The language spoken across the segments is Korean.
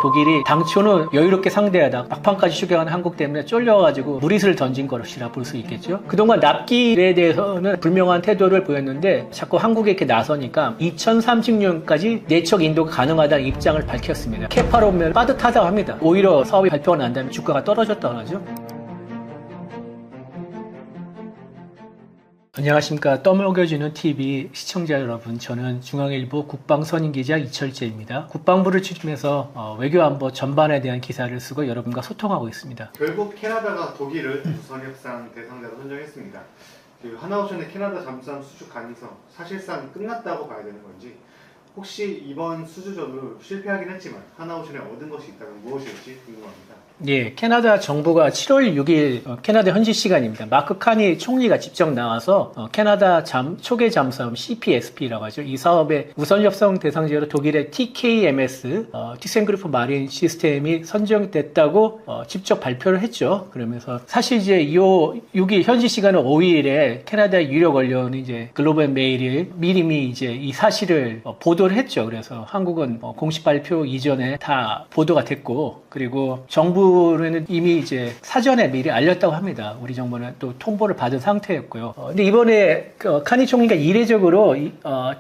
독일이 당초는 여유롭게 상대하다 막판까지 추격한 한국 때문에 쫄려가지고 무리수를 던진 것이라 볼 수 있겠죠. 그동안 납기에 대해서는 불명한 태도를 보였는데 자꾸 한국에 이렇게 나서니까 2030년까지 내적 인도가 가능하다는 입장을 밝혔습니다. 캐파로 보면 빠듯하다고 합니다. 오히려 사업이 발표가 난 다음에 주가가 떨어졌다고 하죠. 안녕하십니까. 떠먹여주는 TV 시청자 여러분, 저는 중앙일보 국방선임기자 이철재입니다. 국방부를 출입해서 외교안보 전반에 대한 기사를 쓰고 여러분과 소통하고 있습니다. 결국 캐나다가 독일을 우선협상 대상자로 선정했습니다. 하나오션의 캐나다 잠수함 수주 가능성 사실상 끝났다고 봐야 되는 건지, 혹시 이번 수주전으로 실패하긴 했지만 하나오션에 얻은 것이 있다면 무엇일지 궁금합니다. 예, 캐나다 정부가 7월 6일 캐나다 현지 시간입니다. 마크 카니 총리가 직접 나와서 캐나다 초계 잠수함 CPSP라고 하죠. 이 사업의 우선 협상 대상지로 독일의 TKMS 티센그루프 마린 시스템이 선정됐다고 직접 발표를 했죠. 그러면서 사실 이제 6일 현지 시간은 5일에 캐나다 유력 언론이 이제 글로벌 메일이 미리 이제 이 사실을 보도를 했죠. 그래서 한국은 공식 발표 이전에 다 보도가 됐고, 그리고 정부는 이미 이제 사전에 미리 알렸다고 합니다. 우리 정부는 또 통보를 받은 상태였고요. 근데 이번에 카니 총리가 이례적으로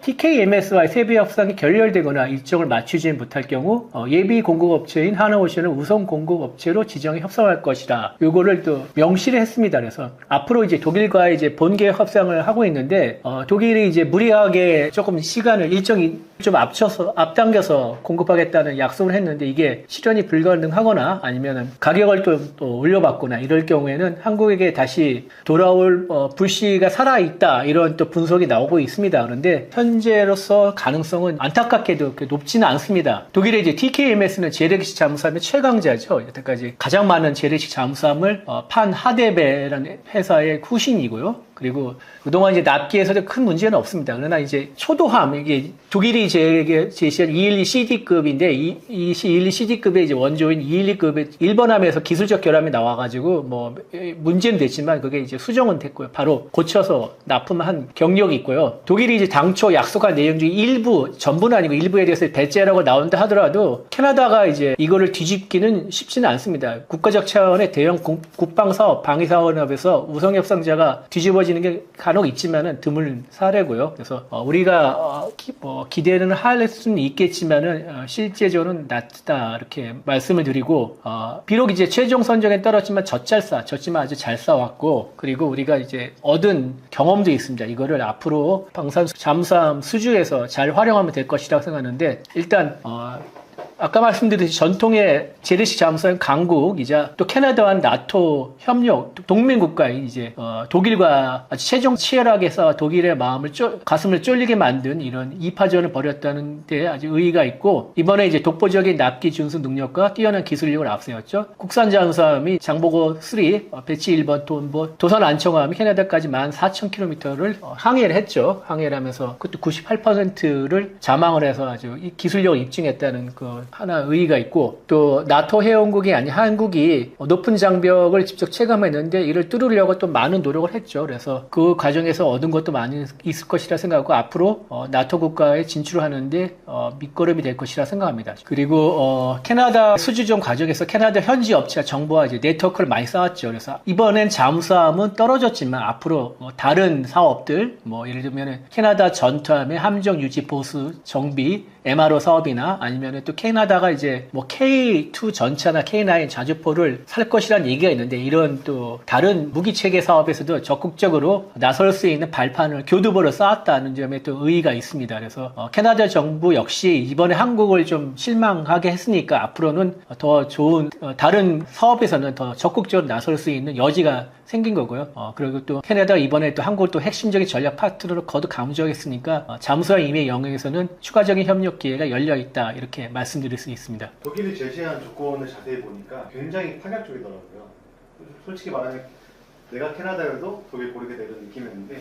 TKMS와의 세부 협상이 결렬되거나 일정을 맞추지 못할 경우 예비 공급업체인 하나오션을 우선 공급업체로 지정해 협상할 것이다. 요거를 또 명시를 했습니다. 그래서 앞으로 이제 독일과의 이제 본계 협상을 하고 있는데 독일이 이제 무리하게 조금 시간을 일정이 좀 앞당겨서 공급하겠다는 약속을 했는데 이게 실현이 불가능하거나 아니면 가격을 또 올려받거나 이럴 경우에는 한국에게 다시 돌아올 불씨가 살아있다, 이런 또 분석이 나오고 있습니다. 그런데 현재로서 가능성은 안타깝게도 높지는 않습니다. 독일의 이제 TKMS는 재래식 잠수함의 최강자죠. 여태까지 가장 많은 재래식 잠수함을 판 하데베라는 회사의 후신이고요. 그리고 그동안 이제 납기에서도 큰 문제는 없습니다. 그러나 이제 초도함, 이게 독일이 제시한 212CD급인데 이 212CD급의 이제 원조인 212급의 1번함에서 기술적 결함이 나와가지고 뭐 문제는 됐지만 그게 이제 수정은 됐고요. 바로 고쳐서 납품한 경력이 있고요. 독일이 이제 당초 약속한 내용 중에 전부는 아니고 일부에 대해서 배째라고 나온다 하더라도 캐나다가 이제 이거를 뒤집기는 쉽지는 않습니다. 국가적 차원의 대형 국방사업, 방위사업에서 우선협상자가 뒤집어지는 게 간혹 있지만은 드문 사례고요. 그래서 우리가 기대는 할 수는 있겠지만은 실제적으로는 낮다, 이렇게 말씀을 드리고, 비록 이제 최종 선정에 떨어졌지만 졌지만 아주 잘 싸웠고, 그리고 우리가 이제 얻은 경험도 있습니다. 이거를 앞으로 잠수함 수주에서 잘 활용하면 될 것이라고 생각하는데, 일단 아까 말씀드렸듯이 전통의 재래식 잠수함 강국이자 또 캐나다와 나토 협력 동맹 국가인 이제 독일과 아주 최종 치열하게 싸워 독일의 가슴을 쫄리게 만든 이런 2파전을 벌였다는 데 아주 의의가 있고, 이번에 이제 독보적인 납기 준수 능력과 뛰어난 기술력을 앞세웠죠. 국산 잠수함이 장보고 3 배치 1번 도선 안청함이 캐나다까지 14,000km를 항해를 했죠. 항해를 하면서 그것도 98%를 자망을 해서 아주 이 기술력을 입증했다는 하나 의의가 있고, 또 나토 회원국이 아닌 한국이 높은 장벽을 직접 체감했는데 이를 뚫으려고 또 많은 노력을 했죠. 그래서 그 과정에서 얻은 것도 많이 있을 것이라 생각하고 앞으로 나토 국가에 진출을 하는데 밑거름이 될 것이라 생각합니다. 그리고 캐나다 수주전 과정에서 캐나다 현지 업체와 정부와 이제 네트워크를 많이 쌓았죠. 그래서 이번엔 잠수함은 떨어졌지만 앞으로 다른 사업들, 예를 들면 캐나다 전투함의 함정 유지 보수 정비 MRO 사업이나 아니면 또 캐나다가 이제 K2 전차나 K9 자주포를 살 것이라는 얘기가 있는데, 이런 또 다른 무기 체계 사업에서도 적극적으로 나설 수 있는 발판을 교두보를 쌓았다는 점에 또 의의가 있습니다. 그래서 캐나다 정부 역시 이번에 한국을 좀 실망하게 했으니까 앞으로는 더 좋은 다른 사업에서는 더 적극적으로 나설 수 있는 여지가 생긴 거고요. 그리고 또 캐나다가 이번에 또 한국을 또 핵심적인 전략 파트너로 거듭 강조했으니까 잠수함 임의 영역에서는 추가적인 협력 기회가 열려 있다, 이렇게 말씀드릴 수 있습니다. 독일이 제시한 조건을 자세히 보니까 굉장히 파격적이더라고요. 솔직히 말하면 내가 캐나다여도 독일 고르게 되는 느낌이었는데,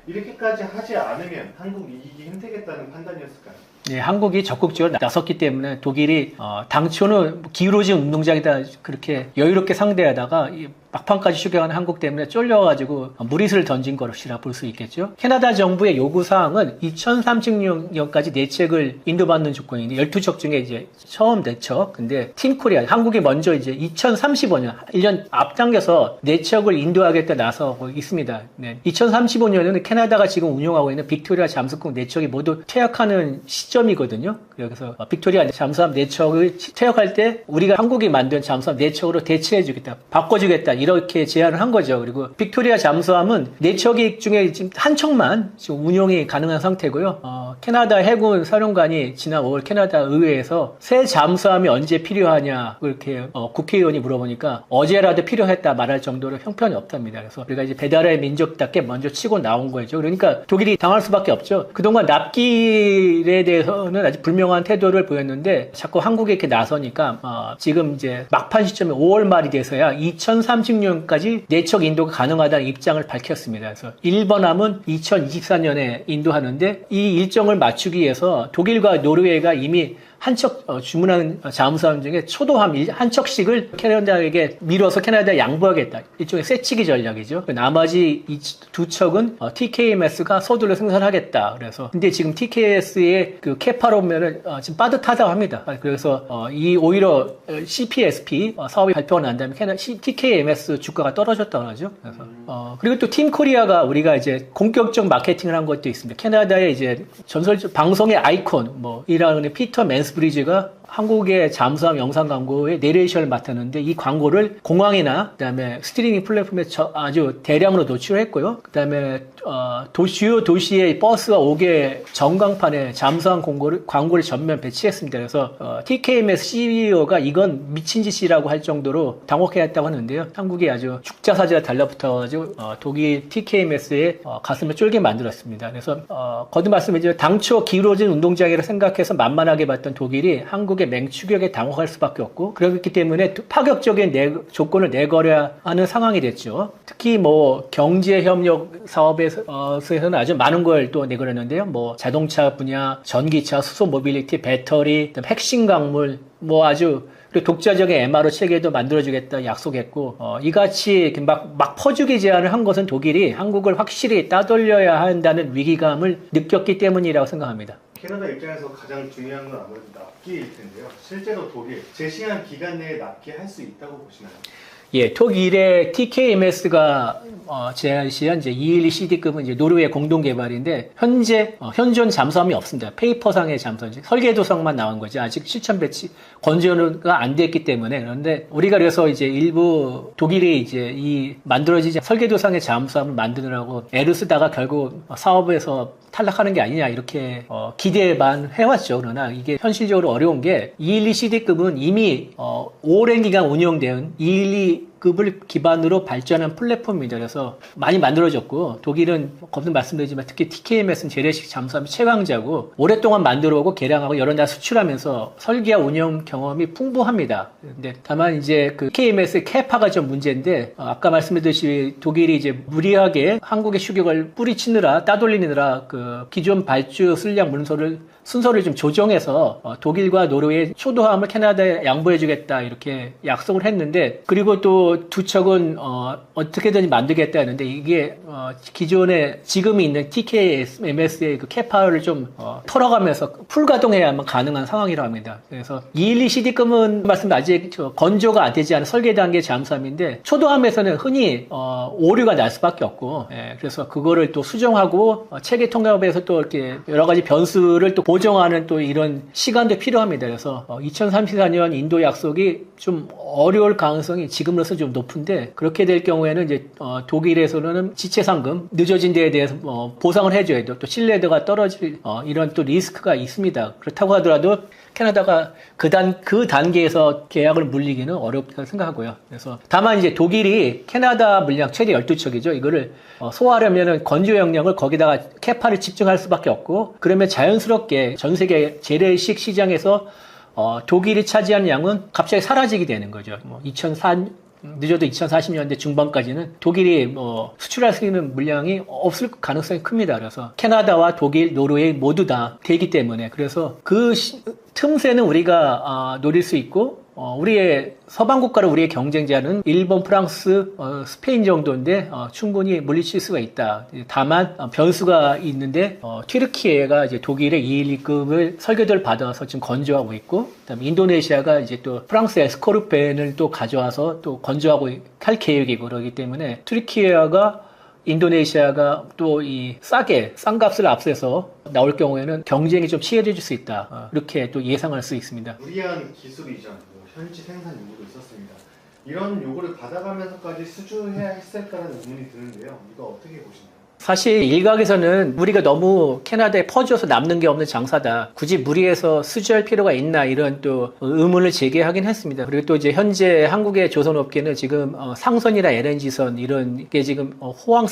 이렇게까지 하지 않으면 한국 이기기 힘들겠다는 판단이었을까요? 네, 한국이 적극적으로 나섰기 때문에 독일이 당초는 기울어진 운동장에다 그렇게 여유롭게 상대하다가 막판까지 추격하는 한국 때문에 쫄려가지고 무리수를 던진 것이라 볼 수 있겠죠. 캐나다 정부의 요구사항은 2036년까지 내책을 인도받는 조건인데 12척 중에 이제 처음 내척. 근데 팀 코리아, 한국이 먼저 이제 2035년, 1년 앞당겨서 내척을 인도하겠다 나서고 있습니다. 네. 2035년에는 캐나다가 지금 운용하고 있는 빅토리아 잠수함 내척이 모두 퇴역하는 시점이거든요. 그래서 빅토리아 잠수함 내척을 퇴역할 때 우리가 한국이 만든 잠수함 내척으로 대체해주겠다, 바꿔주겠다 이렇게 제안을 한 거죠. 그리고 빅토리아 잠수함은 내척이 중에 지금 한 척만 지금 운용이 가능한 상태고요. 캐나다 해군 사령관이 지난 5월 캐나다 의회에서 새 잠수함이 언제 필요하냐 그렇게 국회의원이 물어보니까 어제라도 필요했다 말할 정도로 형편이 없답니다. 그래서 우리가 이제 배달의 민족답게 먼저 치고 나온 거죠. 그러니까 독일이 당할 수밖에 없죠. 그동안 납기에 대해서는 아직 불명한 태도를 보였는데 자꾸 한국에 이렇게 나서니까 지금 이제 막판 시점에 5월 말이 돼서야 2030년까지 내척 인도가 가능하다는 입장을 밝혔습니다. 그래서 1번함은 2024년에 인도하는데 이 일정을 맞추기 위해서 독일과 노르웨이가 이미 한 척 주문한 잠수함 중에 초도함 한 척씩을 캐나다에게 미뤄서 캐나다에 양보하겠다. 일종의 쇠치기 전략이죠. 나머지 이 두 척은 TKMS가 서둘러 생산하겠다. 그래서 근데 지금 TKS의 그 캐파로 보면은 지금 빠듯하다고 합니다. 그래서 이 오히려 CPSP 사업이 발표가 난 다음에 TKMS 주가가 떨어졌다고 하죠. 그래서 그리고 또 팀 코리아가 우리가 이제 본격적 마케팅을 한 것도 있습니다. 캐나다의 이제 전설적 방송의 아이콘 이라는 피터 맨스브리지가 한국의 잠수함 영상 광고의 내레이션을 맡았는데 이 광고를 공항이나 그다음에 스트리밍 플랫폼에 아주 대량으로 노출했고요. 그다음에 주요 도시의 버스가 오게 전광판에 잠수함 광고를 전면 배치했습니다. 그래서 TKMS CEO가 이건 미친 짓이라고 할 정도로 당혹해했다고 하는데요. 한국이 아주 죽자사자 달라붙어가지고 독일 TKMS의 가슴을 쫄게 만들었습니다. 그래서 거듭 말씀드리면 당초 기울어진 운동장이라 생각해서 만만하게 봤던 독일이 한국의 맹추격에 당혹할 수밖에 없고 그렇기 때문에 파격적인 조건을 내걸어야 하는 상황이 됐죠. 특히 경제협력 사업에서는 아주 많은 걸 또 내걸었는데요. 자동차 분야, 전기차, 수소 모빌리티, 배터리, 핵심 광물, 아주 그리고 독자적인 MRO 체계도 만들어주겠다 약속했고 이같이 막 퍼주기 제안을 한 것은 독일이 한국을 확실히 따돌려야 한다는 위기감을 느꼈기 때문이라고 생각합니다. 캐나다 입장에서 가장 중요한 건 아무래도 납기일 텐데요. 실제로 독일 제시한 기간 내에 납기할 수 있다고 보시나요? 예, 독일의 TKMS가 제시한 이제 212CD급은 이제 노르웨이 공동 개발인데 현재 현존 잠수함이 없습니다. 페이퍼상의 잠수함, 설계도상만 나온 거지 아직 실천 배치 건조가 안 됐기 때문에. 그런데 우리가 그래서 이제 일부 독일이 이제 이 만들어지지 설계도상의 잠수함을 만드느라고 애를 쓰다가 결국 사업에서 탈락하는 게 아니냐 이렇게 기대만 해왔죠. 그러나 이게 현실적으로 어려운 게 212CD급은 이미 오랜 기간 운영된 212급을 기반으로 발전한 플랫폼입니다. 그래서 많이 만들어졌고 독일은 거듭 말씀드리지만 특히 TKMS는 재래식 잠수함이 최강자고 오랫동안 만들어오고 개량하고 여러 나라 수출하면서 설계와 운영 경험이 풍부합니다. 근데 다만 이제 그 TKMS의 캐파가 좀 문제인데 아까 말씀드렸듯이 독일이 이제 무리하게 한국의 추격을 뿌리치느라 따돌리느라 그 기존 발주 순량 순서를 좀 조정해서 독일과 노르웨이 초도함을 캐나다에 양보해주겠다 이렇게 약속을 했는데 그리고 또 두 척은 어떻게든 만들겠다 했는데 이게 기존에 지금 있는 TKMS의 그 캐파를 좀 털어가면서 풀가동해야만 가능한 상황이라고 합니다. 그래서 212CD급은 말씀 아직 건조가 안 되지 않은 설계 단계 잠수함인데 초도함에서는 흔히 오류가 날 수밖에 없고 그래서 그거를 또 수정하고 체계 통합에서 또 이렇게 여러 가지 변수를 또 보정하는 또 이런 시간도 필요합니다. 그래서 2034년 인도 약속이 좀 어려울 가능성이 지금으로서 좀 높은데 그렇게 될 경우에는 이제 독일에서는 지체 상금 늦어진 데에 대해서 보상을 해줘야 돼요. 또 신뢰도가 떨어질 이런 또 리스크가 있습니다. 그렇다고 하더라도 캐나다가 그 단계에서 계약을 물리기는 어렵다고 생각하고요. 그래서 다만 이제 독일이 캐나다 물량 최대 12척이죠. 이거를 소화하려면은 건조 역량을 거기다가 캐파를 집중할 수밖에 없고 그러면 자연스럽게 전 세계 재래식 시장에서 독일이 차지하는 양은 갑자기 사라지게 되는 거죠. 늦어도 2040년대 중반까지는 독일이 수출할 수 있는 물량이 없을 가능성이 큽니다. 그래서 캐나다와 독일, 노르웨이 모두 다 되기 때문에 그래서 그 틈새는 우리가 노릴 수 있고 우리의 서방 국가로 우리의 경쟁자는 일본, 프랑스, 스페인 정도인데 충분히 물리칠 수가 있다. 다만 변수가 있는데 튀르키예가 이제 독일의 212급을 설계도를 받아서 지금 건조하고 있고, 그다음에 인도네시아가 이제 또 프랑스의 스코르펜을 또 가져와서 또 건조하고 할 계획이고 그러기 때문에 튀르키예가 인도네시아가 또 이 싼 값을 앞서서 나올 경우에는 경쟁이 좀 치열해질 수 있다. 이렇게 또 예상할 수 있습니다. 무리한 기술 이전, 현지 생산 요구도 있었습니다. 이런 요구를 받아가면서까지 수주해야 했을까라는 의문이 드는데요. 이거 어떻게 보시나요? 사실 일각에서는 우리가 너무 캐나다에 퍼져서 남는 게 없는 장사다. 굳이 무리해서 수주할 필요가 있나 이런 또 의문을 제기하긴 했습니다. 그리고 또 이제 현재 한국의 조선업계는 지금 상선이나 LNG선 이런 게 지금 호황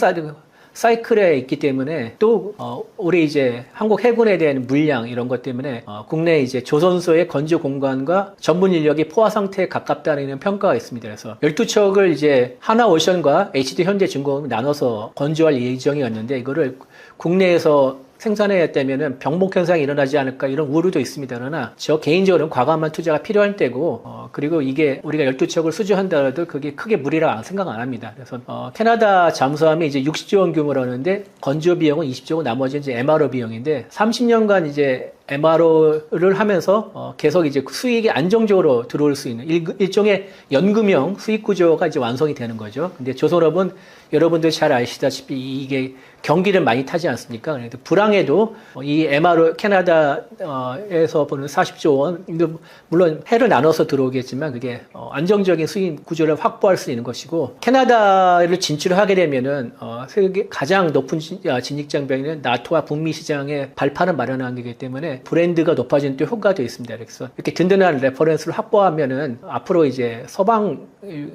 사이클에 있기 때문에 또 올해 이제 한국 해군에 대한 물량 이런 것 때문에 국내 이제 조선소의 건조 공간과 전문 인력이 포화 상태에 가깝다는 평가가 있습니다. 그래서 12척을 이제 하나오션과 HD 현대중공업이 나눠서 건조할 예정이었는데 이거를 국내에서 생산해야했다면은 병목 현상이 일어나지 않을까 이런 우려도 있습니다. 그러나 저 개인적으로는 과감한 투자가 필요할 때고 그리고 이게 우리가 12척을 수주한다라도 그게 크게 무리라 생각 안 합니다. 그래서 캐나다 잠수함이 이제 60조 원 규모라는데 건조 비용은 20조 원, 나머지는 이제 MRO 비용인데 30년간 이제 MRO를 하면서 계속 이제 수익이 안정적으로 들어올 수 있는 일종의 연금형 수익 구조가 이제 완성이 되는 거죠. 근데 조선업은 여러분들 잘 아시다시피 이게 경기를 많이 타지 않습니까? 그래도 불황에도 이 MRO 캐나다에서 보는 40조 원, 물론 해를 나눠서 들어오겠지만 그게 안정적인 수익 구조를 확보할 수 있는 것이고 캐나다를 진출하게 되면은 세계 가장 높은 진입장벽인 나토와 북미 시장에 발판을 마련하는 거기 때문에 브랜드가 높아지는 또 효과도 있습니다. 그래서 이렇게 든든한 레퍼런스를 확보하면은 앞으로 이제 서방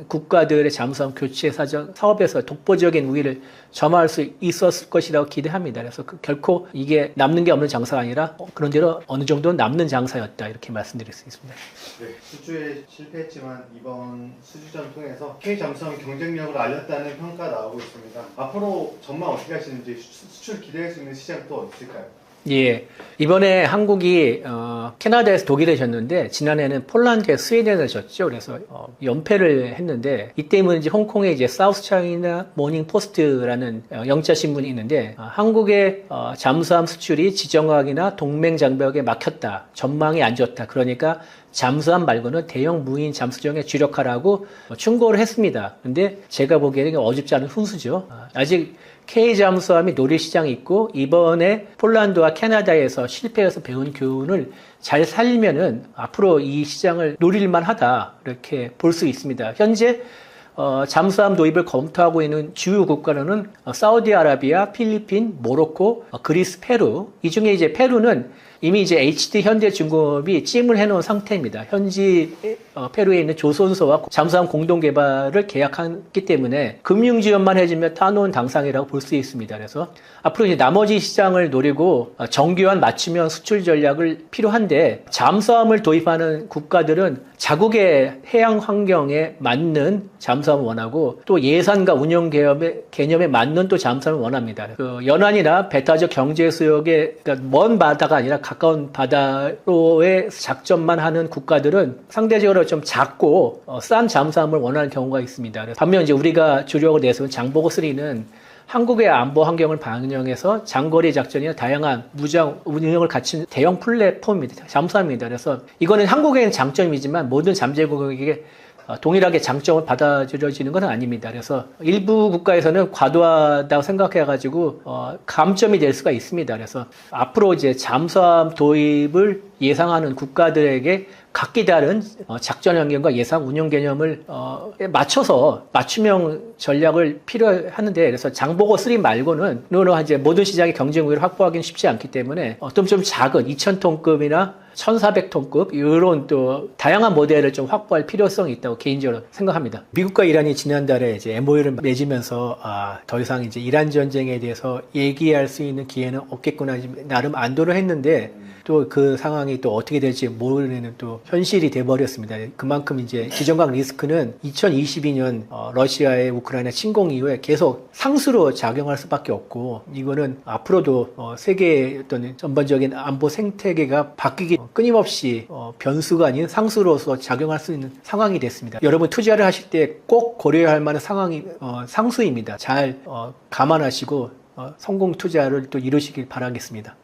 국가들의 잠수함 교체 사업에서 독보적인 우위를 점할 수 있었을 것이라고 기대합니다. 그래서 결코 이게 남는 게 없는 장사가 아니라 그런대로 어느 정도 남는 장사였다 이렇게 말씀드릴 수 있습니다. 네, 수주에 실패했지만 이번 수주전 통해서 K 잠수함 경쟁력을 알렸다는 평가 나오고 있습니다. 앞으로 전망 어떻게 하시는지 수출 기대할 수 있는 시장 또 있을까요? 예. 이번에 한국이, 캐나다에서 독일에 졌는데, 지난해는 폴란드에서 스웨덴에 졌죠. 그래서, 연패를 했는데, 이때문에 이제 홍콩에 이제 사우스 차이나 모닝 포스트라는 영자 신문이 있는데, 한국의 잠수함 수출이 지정학이나 동맹 장벽에 막혔다. 전망이 안 좋다. 그러니까 잠수함 말고는 대형 무인 잠수정에 주력하라고 충고를 했습니다. 근데 제가 보기에는 어줍지 않은 훈수죠. 아직 K 잠수함이 노릴 시장이 있고 이번에 폴란드와 캐나다에서 실패해서 배운 교훈을 잘 살리면은 앞으로 이 시장을 노릴만 하다 이렇게 볼 수 있습니다. 현재 잠수함 도입을 검토하고 있는 주요 국가로는 사우디아라비아, 필리핀, 모로코, 그리스, 페루. 이 중에 이제 페루는 이미 이제 HD 현대중공업이 찜을 해놓은 상태입니다. 현지 페루에 있는 조선소와 잠수함 공동 개발을 계약했기 때문에 금융 지원만 해주면 따놓은 당상이라고 볼 수 있습니다. 그래서 앞으로 이제 나머지 시장을 노리고 정교한 맞춤형 수출 전략을 필요한데 잠수함을 도입하는 국가들은 자국의 해양 환경에 맞는 잠수함을 원하고 또 예산과 운영 개념에 맞는 또 잠수함을 원합니다. 그 연안이나 배타적 경제 수역에 그러니까 먼 바다가 아니라 가까운 바다로의 작전만 하는 국가들은 상대적으로 좀 작고 싼 잠수함을 원하는 경우가 있습니다. 반면 이제 우리가 주력을 내세운 장보고 3는 한국의 안보 환경을 반영해서 장거리 작전이나 다양한 무장 운영을 갖춘 대형 플랫폼입니다. 잠수함입니다. 그래서 이거는 한국에는 장점이지만 모든 잠재국에게 동일하게 장점을 받아들여지는 건 아닙니다. 그래서 일부 국가에서는 과도하다고 생각해가지고 감점이 될 수가 있습니다. 그래서 앞으로 이제 잠수함 도입을 예상하는 국가들에게 각기 다른 작전 환경과 예상 운영 개념을 맞춰서 맞춤형 전략을 필요하는데 그래서 장보고 3 말고는 이제 모든 시장의 경쟁 우위를 확보하기는 쉽지 않기 때문에 좀 작은 2,000톤급이나 1,400톤급 이런 또 다양한 모델을 좀 확보할 필요성이 있다고 개인적으로 생각합니다. 미국과 이란이 지난달에 이제 MOU를 맺으면서 더 이상 이제 이란 전쟁에 대해서 얘기할 수 있는 기회는 없겠구나 나름 안도를 했는데 또 그 상황이 또 어떻게 될지 모르는 또 현실이 돼버렸습니다. 그만큼 이제 지정학 리스크는 2022년 러시아의 우크라이나 침공 이후에 계속 상수로 작용할 수밖에 없고 이거는 앞으로도 세계의 어떤 전반적인 안보 생태계가 바뀌기 끊임없이 변수가 아닌 상수로서 작용할 수 있는 상황이 됐습니다. 여러분 투자를 하실 때 꼭 고려해야 할 만한 상황이 상수입니다. 잘 감안하시고 성공 투자를 또 이루시길 바라겠습니다.